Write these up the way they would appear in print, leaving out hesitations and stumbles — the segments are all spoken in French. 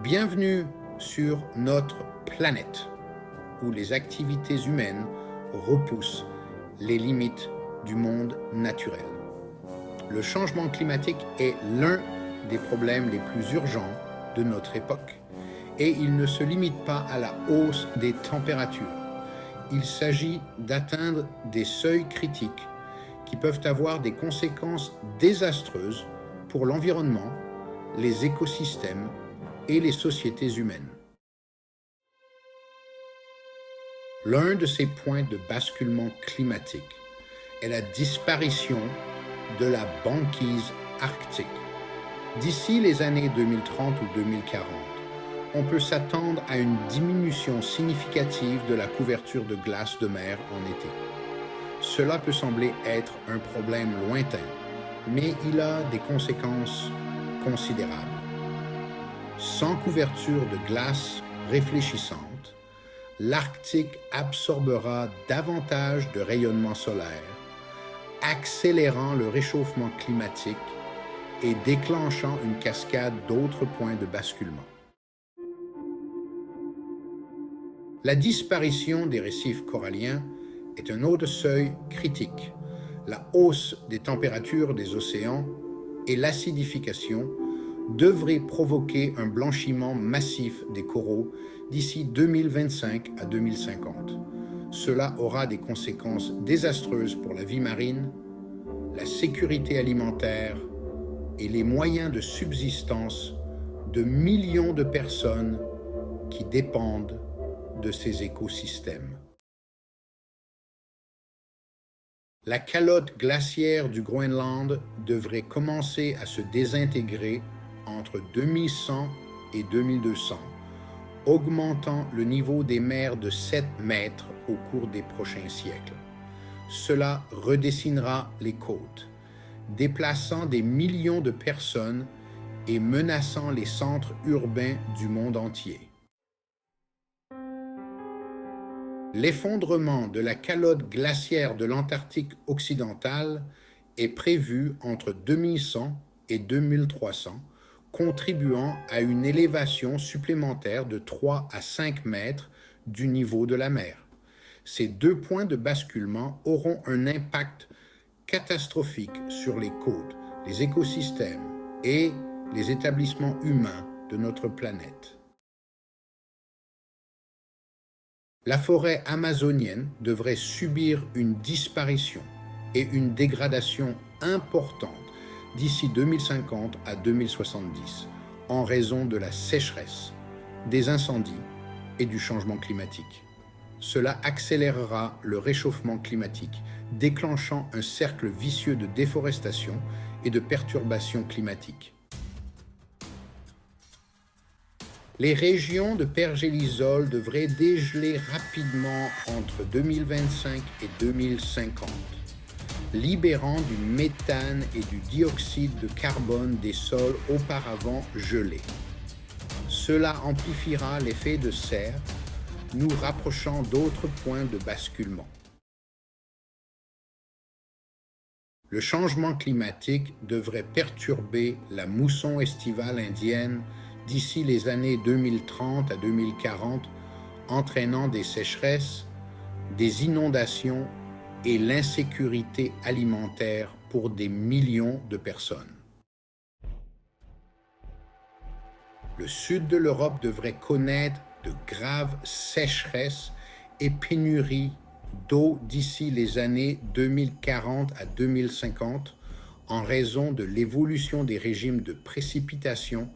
Bienvenue sur notre planète, où les activités humaines repoussent les limites du monde naturel. Le changement climatique est l'un des problèmes les plus urgents de notre époque, et il ne se limite pas à la hausse des températures. Il s'agit d'atteindre des seuils critiques qui peuvent avoir des conséquences désastreuses pour l'environnement, les écosystèmes et les sociétés humaines. L'un de ces points de basculement climatique est la disparition de la banquise arctique. D'ici les années 2030 ou 2040, on peut s'attendre à une diminution significative de la couverture de glace de mer en été. Cela peut sembler être un problème lointain, mais il a des conséquences considérables. Sans couverture de glace réfléchissante, l'Arctique absorbera davantage de rayonnement solaire, accélérant le réchauffement climatique et déclenchant une cascade d'autres points de basculement. La disparition des récifs coralliens est un autre seuil critique. La hausse des températures des océans et l'acidification devraient provoquer un blanchiment massif des coraux d'ici 2025 à 2050. Cela aura des conséquences désastreuses pour la vie marine, la sécurité alimentaire et les moyens de subsistance de millions de personnes qui dépendent de ces écosystèmes. La calotte glaciaire du Groenland devrait commencer à se désintégrer entre 2100 et 2200, augmentant le niveau des mers de 7 mètres au cours des prochains siècles. Cela redessinera les côtes, déplaçant des millions de personnes et menaçant les centres urbains du monde entier. L'effondrement de la calotte glaciaire de l'Antarctique occidentale est prévu entre 2100 et 2300, contribuant à une élévation supplémentaire de 3 à 5 mètres du niveau de la mer. Ces deux points de basculement auront un impact catastrophique sur les côtes, les écosystèmes et les établissements humains de notre planète. La forêt amazonienne devrait subir une disparition et une dégradation importante d'ici 2050 à 2070 en raison de la sécheresse, des incendies et du changement climatique. Cela accélérera le réchauffement climatique, déclenchant un cercle vicieux de déforestation et de perturbations climatiques. Les régions de pergélisol devraient dégeler rapidement entre 2025 et 2050, libérant du méthane et du dioxyde de carbone des sols auparavant gelés. Cela amplifiera l'effet de serre, nous rapprochant d'autres points de basculement. Le changement climatique devrait perturber la mousson estivale indienne d'ici les années 2030 à 2040, entraînant des sécheresses, des inondations et l'insécurité alimentaire pour des millions de personnes. Le sud de l'Europe devrait connaître de graves sécheresses et pénuries d'eau d'ici les années 2040 à 2050 en raison de l'évolution des régimes de précipitation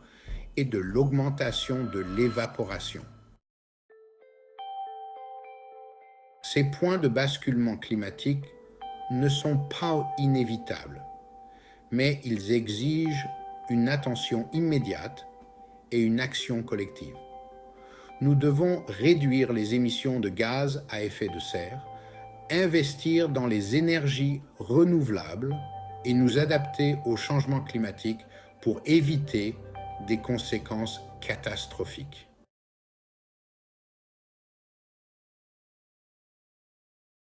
et de l'augmentation de l'évaporation. Ces points de basculement climatique ne sont pas inévitables, mais ils exigent une attention immédiate et une action collective. Nous devons réduire les émissions de gaz à effet de serre, investir dans les énergies renouvelables et nous adapter au changement climatique pour éviter des conséquences catastrophiques.